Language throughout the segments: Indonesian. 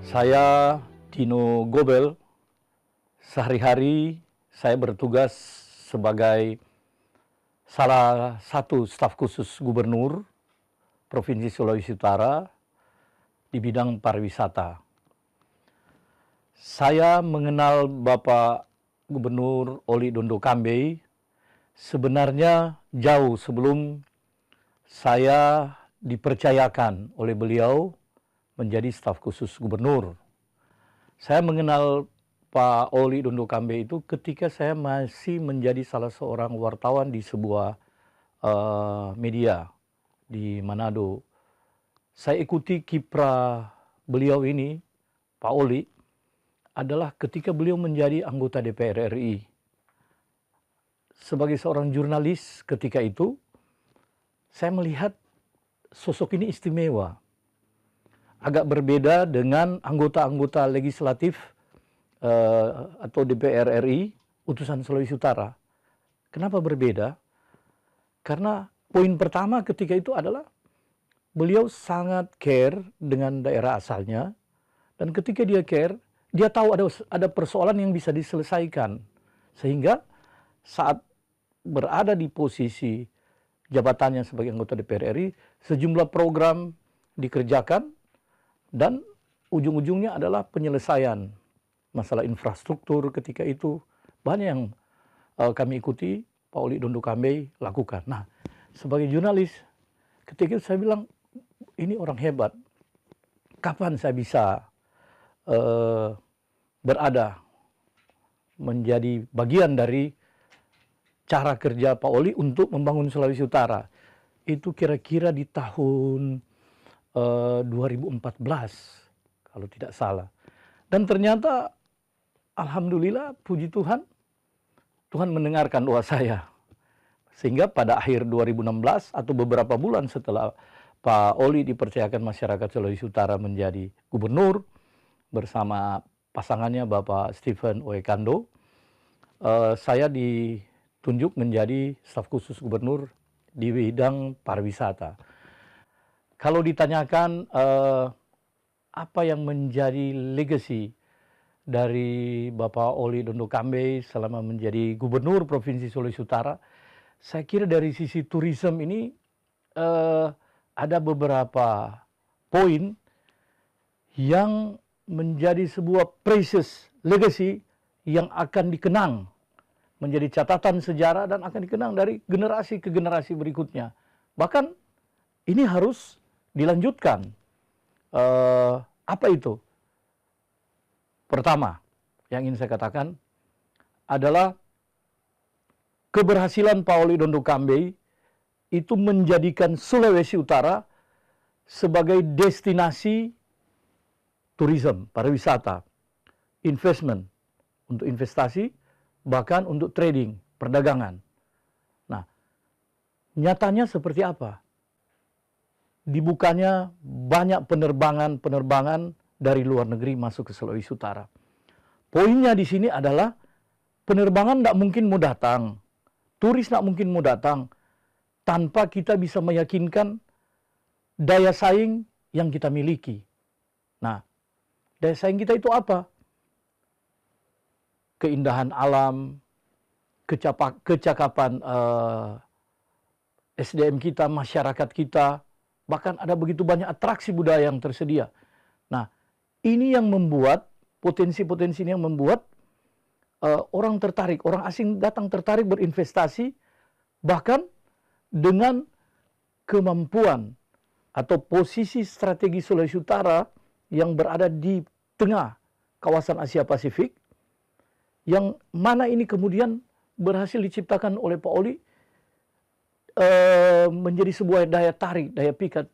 Saya Dino Gobel. Sehari-hari saya bertugas sebagai salah satu staf khusus Gubernur Provinsi Sulawesi Utara di bidang pariwisata. Saya mengenal Bapak Gubernur Oli Dondo Kambe sebenarnya jauh sebelum saya dipercayakan oleh beliau menjadi staf khusus gubernur. Saya mengenal Pak Oli Dondo Kambe itu ketika saya masih menjadi salah seorang wartawan di sebuah media di Manado. Saya ikuti kiprah beliau ini, Pak Oli, adalah ketika beliau menjadi anggota DPR RI. Sebagai seorang jurnalis ketika itu, saya melihat sosok ini istimewa. Agak berbeda dengan anggota-anggota legislatif atau DPR RI utusan Sulawesi Utara. Kenapa berbeda? Karena poin pertama ketika itu adalah beliau sangat care dengan daerah asalnya, dan ketika dia care, dia tahu ada persoalan yang bisa diselesaikan. Sehingga saat berada di posisi jabatannya sebagai anggota DPR RI, sejumlah program dikerjakan dan ujung-ujungnya adalah penyelesaian masalah infrastruktur ketika itu. Banyak yang kami ikuti Pak Oli Dondo Kambe lakukan. Nah, sebagai jurnalis, ketika itu saya bilang, ini orang hebat. Kapan saya bisa berada menjadi bagian dari cara kerja Pak Oli untuk membangun Sulawesi Utara? Itu kira-kira di tahun 2014 kalau tidak salah. Dan ternyata alhamdulillah, puji Tuhan, Tuhan mendengarkan doa saya. Sehingga pada akhir 2016 atau beberapa bulan setelah Pak Oli dipercayakan masyarakat Sulawesi Utara menjadi gubernur bersama pasangannya Bapak Stephen Oekando, saya ditunjuk menjadi staf khusus gubernur di bidang pariwisata. Kalau ditanyakan apa yang menjadi legacy dari Bapak Oli Dondo Kambe selama menjadi gubernur Provinsi Sulawesi Utara, saya kira dari sisi tourism ini ada beberapa poin yang menjadi sebuah precious legacy yang akan dikenang, menjadi catatan sejarah dan akan dikenang dari generasi ke generasi berikutnya. Bahkan ini harus dilanjutkan. Apa itu? Pertama, yang ingin saya katakan adalah keberhasilan Pak Oli Dondo Kambe itu menjadikan Sulawesi Utara sebagai destinasi tourism, pariwisata, investment, untuk investasi, bahkan untuk trading, perdagangan. Nah, nyatanya seperti apa? Dibukanya banyak penerbangan dari luar negeri masuk ke Sulawesi Utara. Poinnya di sini adalah penerbangan tidak mungkin mau datang, turis tidak mungkin mau datang tanpa kita bisa meyakinkan daya saing yang kita miliki. Nah, daya saing kita itu apa? Keindahan alam, kecakapan SDM kita, masyarakat kita, bahkan ada begitu banyak atraksi budaya yang tersedia. Nah, ini yang membuat potensi-potensi ini yang membuat orang tertarik, orang asing datang tertarik berinvestasi, bahkan dengan kemampuan atau posisi strategi Sulawesi Utara yang berada di tengah kawasan Asia Pasifik, yang mana ini kemudian berhasil diciptakan oleh Pak Oli menjadi sebuah daya tarik, daya pikat,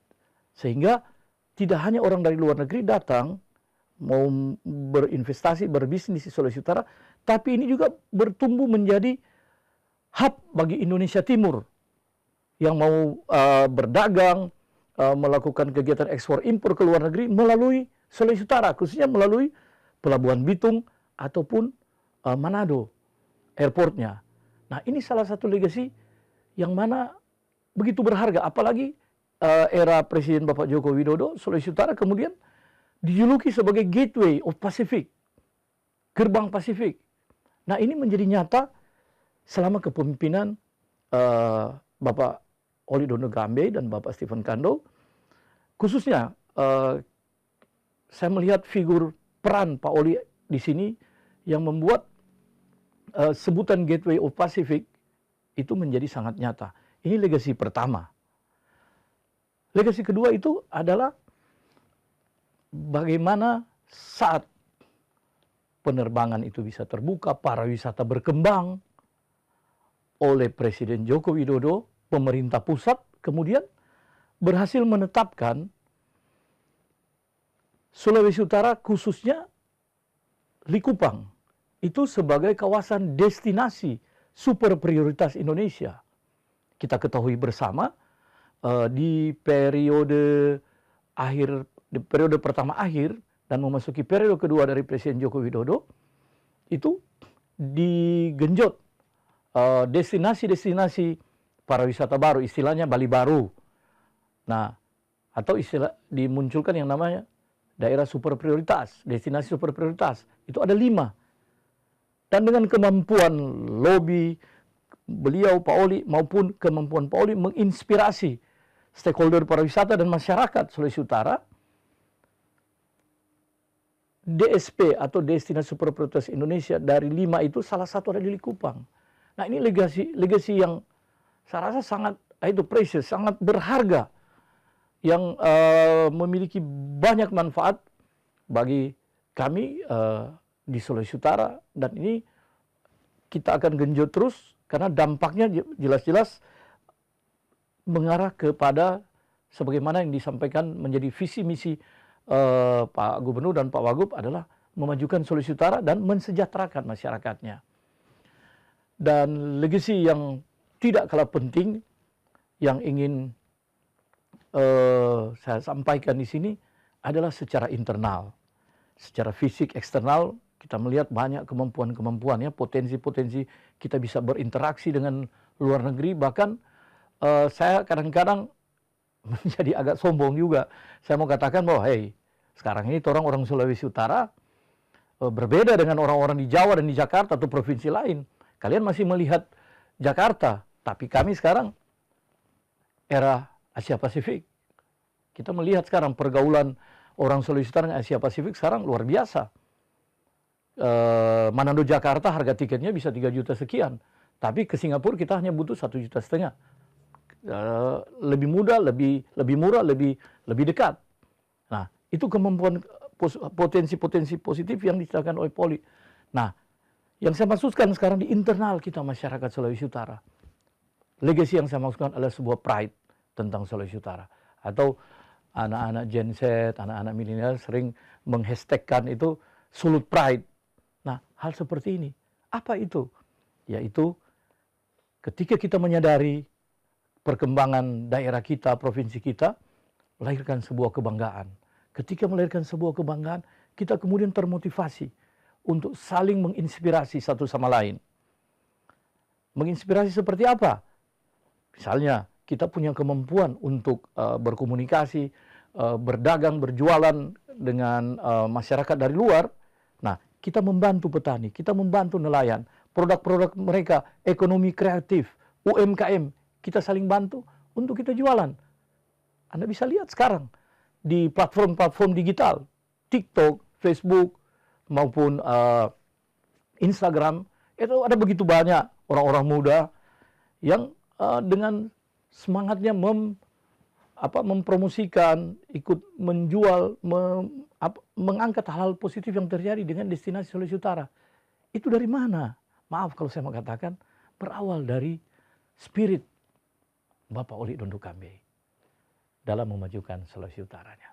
sehingga tidak hanya orang dari luar negeri datang mau berinvestasi, berbisnis di Sulawesi Utara, tapi ini juga bertumbuh menjadi hub bagi Indonesia Timur yang mau berdagang, melakukan kegiatan ekspor impor ke luar negeri melalui Sulawesi Utara, khususnya melalui Pelabuhan Bitung ataupun Manado airportnya. Nah, ini salah satu legasi yang mana begitu berharga, apalagi era Presiden Bapak Joko Widodo, Sulawesi Utara kemudian dijuluki sebagai Gateway of Pacific, gerbang Pasifik. Nah, ini menjadi nyata selama kepemimpinan Bapak Oli Dondo Gambe dan Bapak Stephen Kando. Khususnya saya melihat figur peran Pak Oli di sini yang membuat sebutan Gateway of Pacific itu menjadi sangat nyata. Ini legasi pertama. Legasi kedua itu adalah bagaimana saat penerbangan itu bisa terbuka, pariwisata berkembang oleh Presiden Joko Widodo, pemerintah pusat kemudian berhasil menetapkan Sulawesi Utara khususnya Likupang itu sebagai kawasan destinasi super prioritas Indonesia. Kita ketahui bersama di periode pertama akhir dan memasuki periode kedua dari Presiden Joko Widodo itu digenjot destinasi-destinasi pariwisata baru, istilahnya Bali Baru. Nah, atau istilah dimunculkan yang namanya daerah super prioritas, destinasi super prioritas. Itu ada 5. Dan dengan kemampuan lobby beliau Pak Oli maupun kemampuan Pak Oli menginspirasi stakeholder pariwisata dan masyarakat Sulawesi Utara, DSP atau Destinasi Super Prioritas Indonesia dari 5 itu salah satu ada di Likupang. Nah, ini legasi yang saya rasa sangat precious, sangat berharga, yang memiliki banyak manfaat bagi kami di Sulawesi Utara, dan ini kita akan genjot terus karena dampaknya jelas-jelas mengarah kepada sebagaimana yang disampaikan menjadi visi misi Pak Gubernur dan Pak Wagub adalah memajukan Sulawesi Utara dan mensejahterakan masyarakatnya. Dan legasi yang tidak kalah penting yang ingin saya sampaikan di sini adalah secara internal. Secara fisik eksternal kita melihat banyak kemampuan-kemampuan, ya, potensi-potensi kita bisa berinteraksi dengan luar negeri. Bahkan saya kadang-kadang menjadi agak sombong juga. Saya mau katakan bahwa sekarang ini orang Sulawesi Utara berbeda dengan orang-orang di Jawa dan di Jakarta atau provinsi lain. Kalian masih melihat Jakarta, tapi kami sekarang era Asia Pasifik. Kita melihat sekarang pergaulan orang Sulawesi Utara dengan Asia Pasifik sekarang luar biasa. Manado Jakarta harga tiketnya bisa 3 juta sekian, tapi ke Singapura kita hanya butuh 1,5 juta. Lebih mudah, lebih murah, lebih dekat. Nah, itu kemampuan potensi-potensi positif yang diceritakan oleh Poli. Nah, yang saya maksudkan sekarang di internal kita masyarakat Sulawesi Utara. Legasi yang saya maksudkan adalah sebuah pride tentang Sulawesi Utara. Atau anak-anak Gen Z, anak-anak milenial sering menghashtagkan itu Sulut Pride. Nah, hal seperti ini, apa itu? Yaitu ketika kita menyadari perkembangan daerah kita, provinsi kita, melahirkan sebuah kebanggaan. Ketika melahirkan sebuah kebanggaan, kita kemudian termotivasi untuk saling menginspirasi satu sama lain. Menginspirasi seperti apa? Misalnya, kita punya kemampuan untuk berkomunikasi, berdagang, berjualan dengan masyarakat dari luar. Nah, kita membantu petani, kita membantu nelayan, produk-produk mereka, ekonomi kreatif, UMKM, kita saling bantu untuk kita jualan. Anda bisa lihat sekarang di platform-platform digital, TikTok, Facebook, maupun Instagram, itu ada begitu banyak orang-orang muda yang dengan semangatnya mempromosikan, ikut menjual, mengangkat hal-hal positif yang terjadi dengan destinasi Sulawesi Utara. Itu dari mana? Maaf kalau saya mengatakan, berawal dari spirit Bapak Oli Dondo Gambe dalam memajukan Sulawesi Utaranya.